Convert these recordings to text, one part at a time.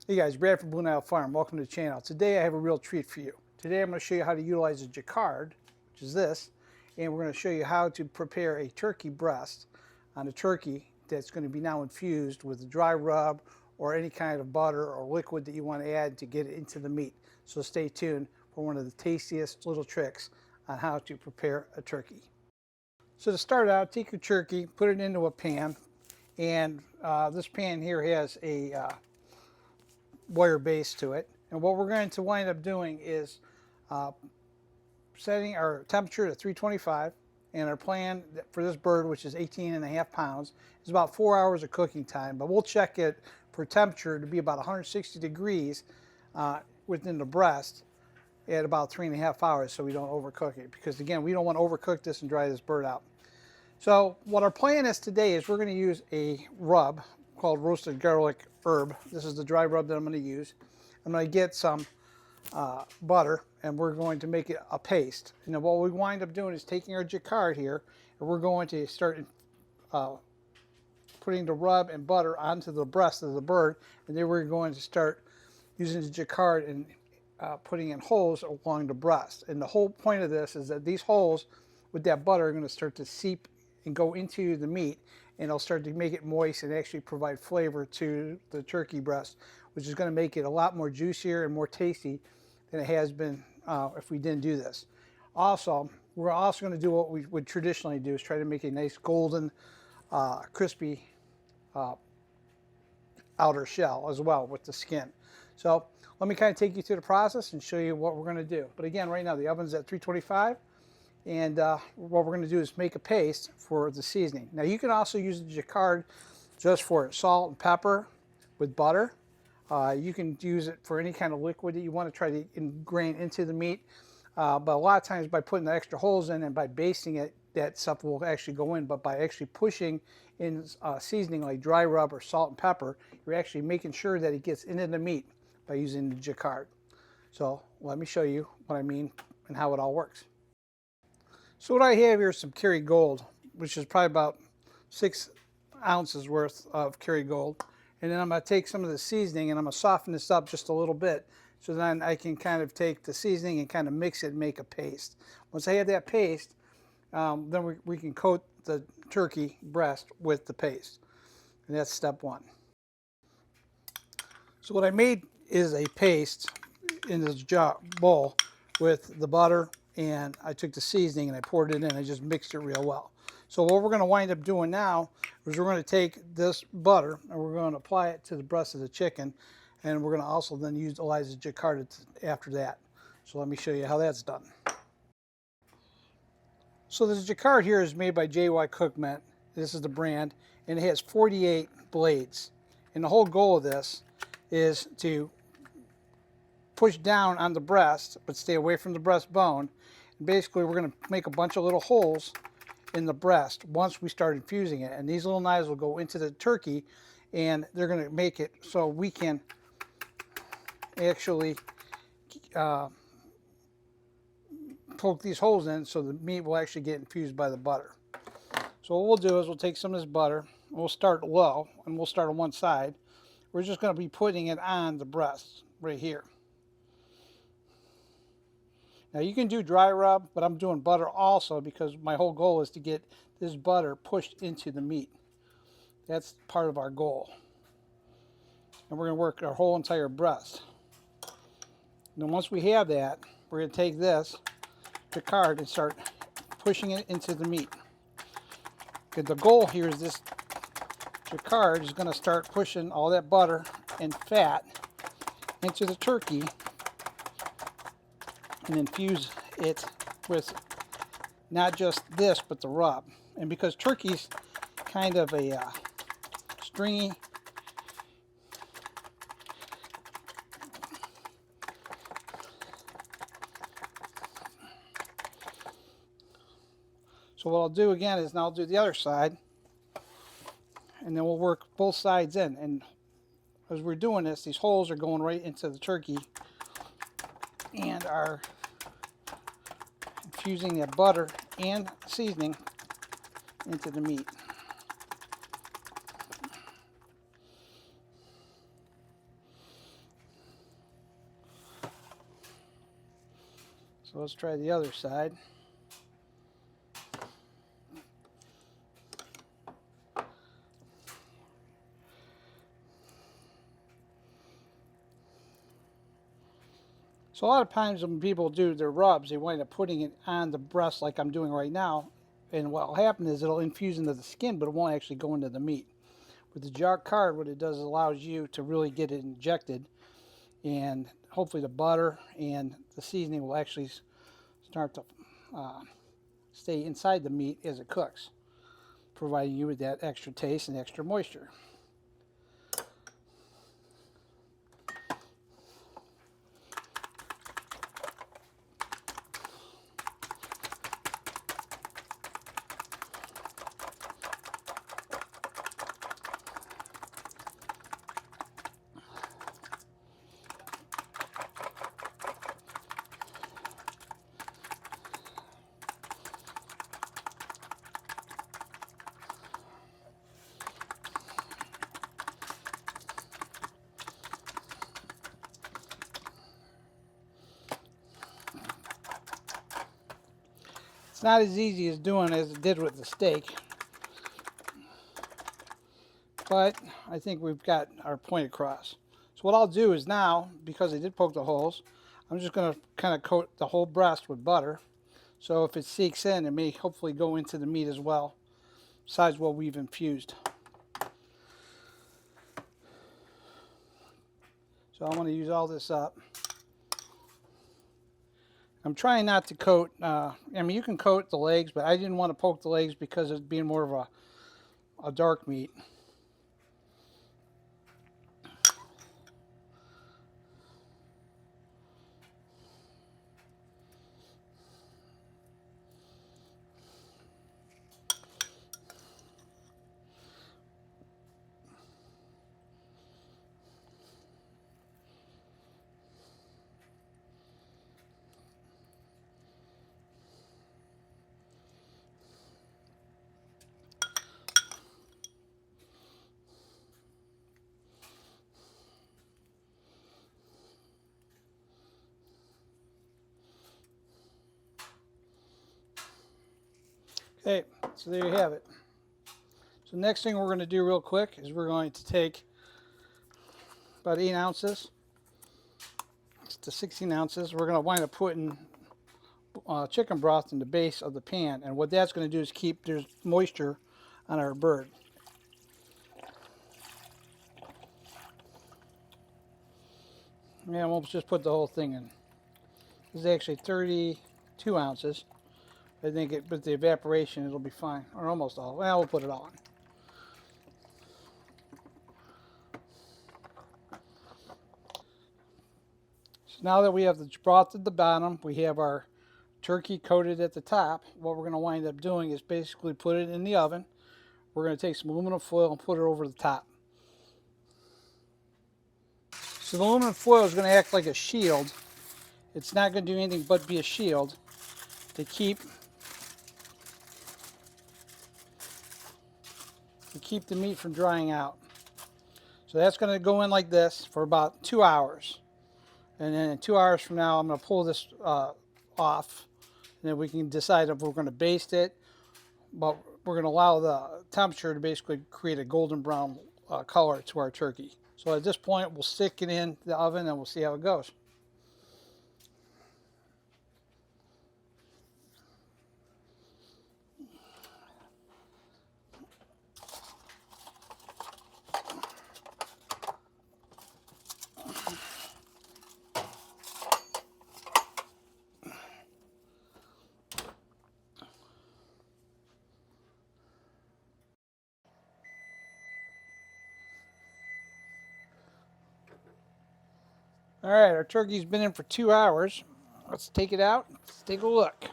Hey guys, Brad from Blue Nile Farm. Welcome to the channel. Today I have a real treat for you. Today I'm going to show you how to utilize a Jaccard, which is this, and we're going to show you how to prepare a turkey breast on a turkey that's going to be now infused with a dry rub or any kind of butter or liquid that you want to add to get it into the meat. So stay tuned for one of the tastiest little tricks on how to prepare a turkey. So to start out, take your turkey, put it into a pan, and this pan here has a wire base to it. And what we're going to wind up doing is uh, setting our temperature to 325, and our plan for this bird, which is 18.5 pounds, is about 4 hours of cooking time, but we'll check it for temperature to be about 160 degrees within the breast at about 3.5 hours, so we don't overcook it, because again, we don't want to overcook this and dry this bird out. So what our plan is today is we're going to use a rub called roasted garlic herb. This is the dry rub that I'm going to use. I'm going to get some butter, and we're going to make it a paste. And then what we wind up doing is taking our Jaccard here, and we're going to start putting the rub and butter onto the breast of the bird, and then we're going to start using the Jaccard and putting in holes along the breast. And the whole point of this is that these holes with that butter are going to start to seep and go into the meat, and it'll start to make it moist and actually provide flavor to the turkey breast, which is going to make it a lot more juicier and more tasty than it has been if we didn't do this. Also, we're also going to do what we would traditionally do, is try to make a nice golden, crispy outer shell as well with the skin. So let me kind of take you through the process and show you what we're going to do. But again, right now the oven's at 325. And what we're going to do is make a paste for the seasoning. Now you can also use the Jaccard just for salt and pepper with butter. You can use it for any kind of liquid that you want to try to ingrain into the meat. But a lot of times by putting the extra holes in and by basting it, that stuff will actually go in. But by actually pushing in seasoning like dry rub or salt and pepper, you're actually making sure that it gets into the meat by using the Jaccard. So let me show you what I mean and how it all works. So what I have here is some Kerrygold, which is probably about 6 ounces worth of Kerrygold. And then I'm going to take some of the seasoning and I'm going to soften this up just a little bit, so then I can kind of take the seasoning and kind of mix it and make a paste. Once I have that paste, then we can coat the turkey breast with the paste. And that's step one. So what I made is a paste in this bowl with the butter, and I took the seasoning and I poured it in. I just mixed it real well. So what we're going to wind up doing now is we're going to take this butter and we're going to apply it to the breast of the chicken, and we're going to also then utilize the Jaccard after that. So let me show you how that's done. So this Jaccard here is made by JY Cookment. This is the brand, and it has 48 blades. And the whole goal of this is to push down on the breast, but stay away from the breastbone. And basically, we're going to make a bunch of little holes in the breast once we start infusing it. And these little knives will go into the turkey, and they're going to make it so we can actually poke these holes in so the meat will actually get infused by the butter. So what we'll do is we'll take some of this butter, and we'll start low, and we'll start on one side. We're just going to be putting it on the breast right here. Now you can do dry rub, but I'm doing butter also because my whole goal is to get this butter pushed into the meat. That's part of our goal. And we're going to work our whole entire breast. And then once we have that, we're going to take this Jaccard and start pushing it into the meat. Because the goal here is this Jaccard is going to start pushing all that butter and fat into the turkey and infuse it with not just this, but the rub. And because turkey's kind of a stringy, so what I'll do again is now I'll do the other side, and then we'll work both sides in. And as we're doing this, these holes are going right into the turkey and are infusing that butter and seasoning into the meat. So let's try the other side. So a lot of times when people do their rubs, they wind up putting it on the breast like I'm doing right now. And what will happen is it'll infuse into the skin, but it won't actually go into the meat. With the Jaccard, what it does is allows you to really get it injected, and hopefully the butter and the seasoning will actually start to stay inside the meat as it cooks, providing you with that extra taste and extra moisture. It's not as easy as doing as it did with the steak, but I think we've got our point across. So what I'll do is now, because I did poke the holes, I'm just going to kind of coat the whole breast with butter. So if it seeks in, it may hopefully go into the meat as well, besides what we've infused. So I want to use all this up. I'm trying not to coat, I mean you can coat the legs, but I didn't want to poke the legs because it's being more of a dark meat. Okay, so there you have it. So next thing we're going to do real quick is we're going to take about 8 ounces to 16 ounces. We're going to wind up putting chicken broth in the base of the pan, and what that's going to do is keep there's moisture on our bird. And we'll just put the whole thing in. This is actually 32 ounces. I think with the evaporation it'll be fine, or almost all. Well, we'll put it all in. So now that we have the broth at the bottom, we have our turkey coated at the top. What we're going to wind up doing is basically put it in the oven. We're going to take some aluminum foil and put it over the top. So the aluminum foil is going to act like a shield. It's not going to do anything but be a shield to keep the meat from drying out. So that's going to go in like this for about 2 hours. And then in 2 hours from now, I'm going to pull this off. And then we can decide if we're going to baste it. But we're going to allow the temperature to basically create a golden brown color to our turkey. So at this point, we'll stick it in the oven and we'll see how it goes. All right, our turkey's been in for 2 hours. Let's take it out. Let's take a look.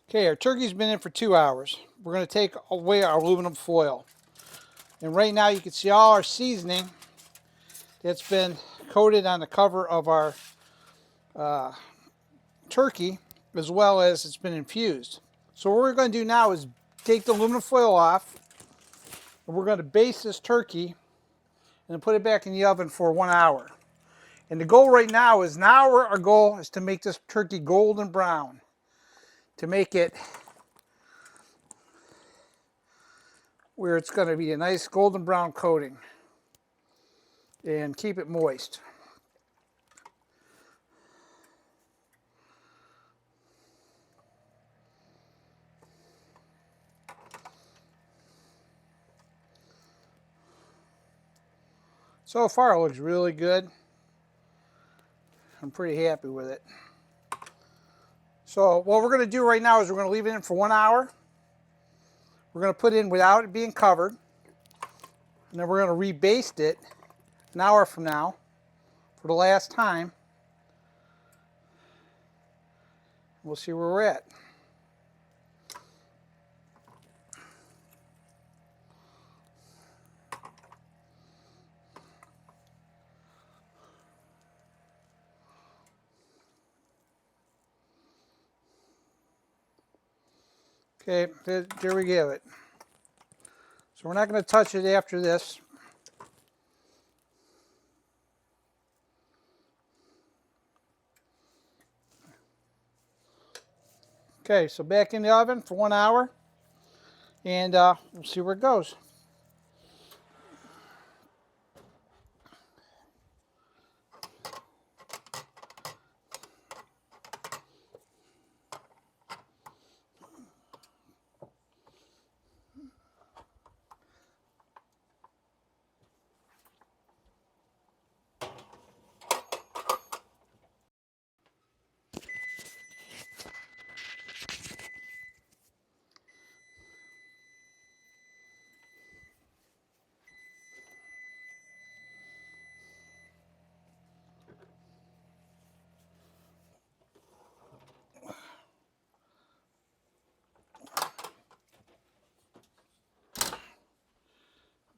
Okay, our turkey's been in for 2 hours. We're going to take away our aluminum foil. And right now you can see all our seasoning that's been coated on the cover of our turkey, as well as it's been infused. So what we're going to do now is take the aluminum foil off, and we're going to baste this turkey and then put it back in the oven for 1 hour. And the goal right now is, our goal is to make this turkey golden brown, to make it where it's going to be a nice golden brown coating, and keep it moist. So far it looks really good. I'm pretty happy with it. So what we're going to do right now is we're going to leave it in for 1 hour. We're going to put it in without it being covered. And then we're going to rebaste it an hour from now for the last time. We'll see where we're at. Okay, there we have it. So we're not going to touch it after this. Okay, so back in the oven for 1 hour, and we'll see where it goes.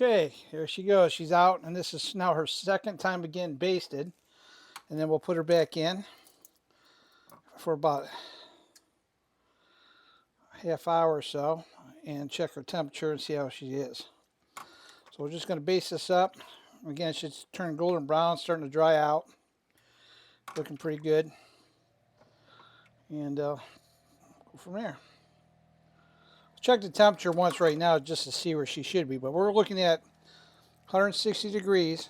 Okay, here she goes. She's out, and this is now her second time again basted. And then we'll put her back in for about a half hour or so and check her temperature and see how she is. So we're just going to baste this up. Again, it should turn golden brown, starting to dry out. Looking pretty good. And go from there. Check the temperature once right now just to see where she should be, but we're looking at 160 degrees,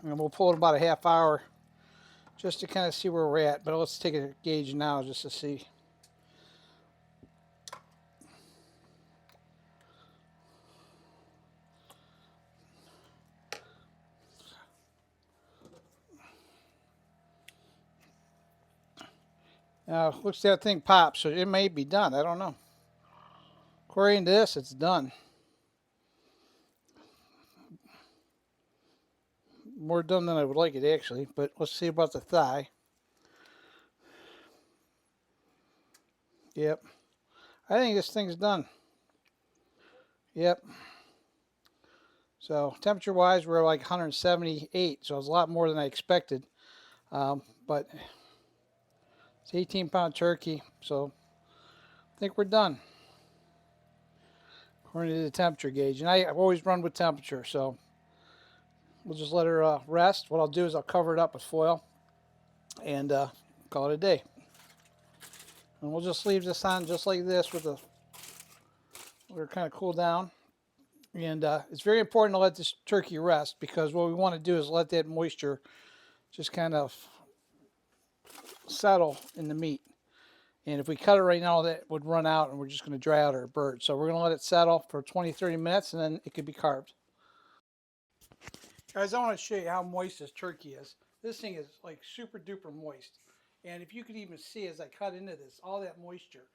and we'll pull it about a half hour just to kind of see where we're at. But let's take a gauge now just to see. Now, looks like that thing pops, so it may be done. I don't know. According to this, it's done. More done than I would like it, actually, but let's see about the thigh. Yep. I think this thing's done. Yep. So temperature-wise, we're like 178, so it's a lot more than I expected. But it's 18-pound turkey, so I think we're done, according to the temperature gauge. And I've always run with temperature, so we'll just let her rest. What I'll do is I'll cover it up with foil and call it a day. And we'll just leave this on just like this with let her kind of cool down. And it's very important to let this turkey rest, because what we want to do is let that moisture just kind of settle in the meat. And if we cut it right now, that would run out and we're just going to dry out our bird. So we're going to let it settle for 20-30 minutes, and then it could be carved. Guys, I want to show you how moist this turkey is. This thing is like super duper moist. And if you could even see as I cut into this, all that moisture.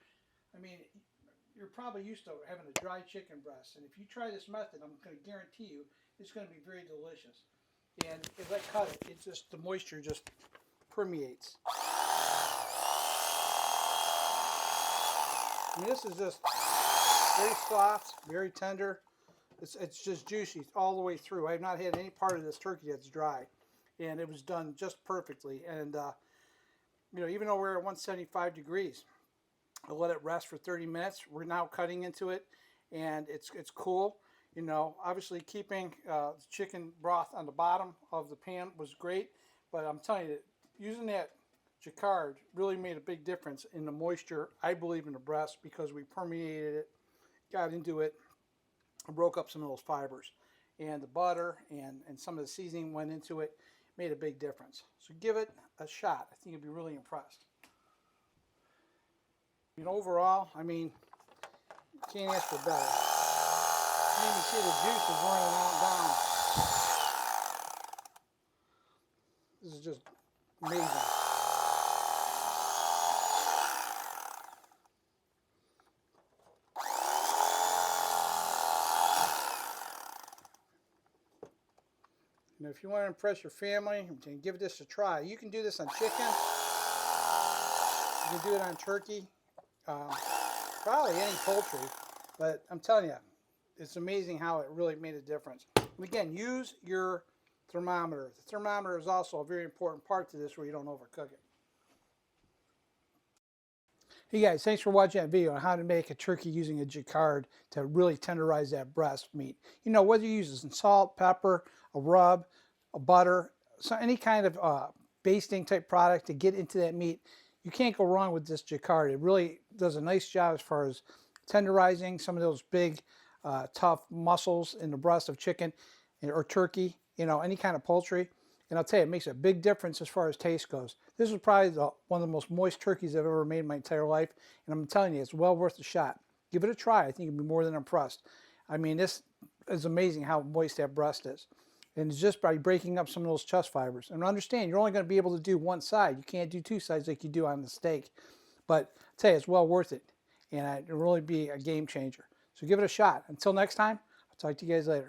I mean, you're probably used to having a dry chicken breast. And if you try this method, I'm going to guarantee you it's going to be very delicious. And as I cut it, the moisture just permeates. I mean, this is just very soft, very tender. It's just juicy all the way through. I have not had any part of this turkey that's dry, and it was done just perfectly. And even though we're at 175 degrees, I'll let it rest for 30 minutes. We're now cutting into it, and it's cool. You know, obviously keeping chicken broth on the bottom of the pan was great, but I'm telling you, using that Jaccard really made a big difference in the moisture, I believe, in the breast, because we permeated it, got into it, and broke up some of those fibers. And the butter and some of the seasoning went into it, made a big difference. So give it a shot. I think you'll be really impressed. You know, overall, I mean, you can't ask for better. You can even see the juice is running out down. This is just amazing. Now, if you want to impress your family, give this a try. You can do this on chicken. You can do it on turkey. Probably any poultry. But I'm telling you, it's amazing how it really made a difference. And again, use your thermometer. The thermometer is also a very important part to this, where you don't overcook it. Hey guys, thanks for watching that video on how to make a turkey using a Jaccard to really tenderize that breast meat. You know, whether you use some salt, pepper, a rub, a butter, so any kind of basting type product to get into that meat, you can't go wrong with this Jaccard. It really does a nice job as far as tenderizing some of those big, tough muscles in the breast of chicken or turkey, you know, any kind of poultry. And I'll tell you, it makes a big difference as far as taste goes. This is probably one of the most moist turkeys I've ever made in my entire life. And I'm telling you, it's well worth a shot. Give it a try. I think you'll be more than impressed. I mean, this is amazing how moist that breast is. And it's just by breaking up some of those chest fibers. And understand, you're only going to be able to do one side. You can't do two sides like you do on the steak. But I'll tell you, it's well worth it. And it'll really be a game changer. So give it a shot. Until next time, I'll talk to you guys later.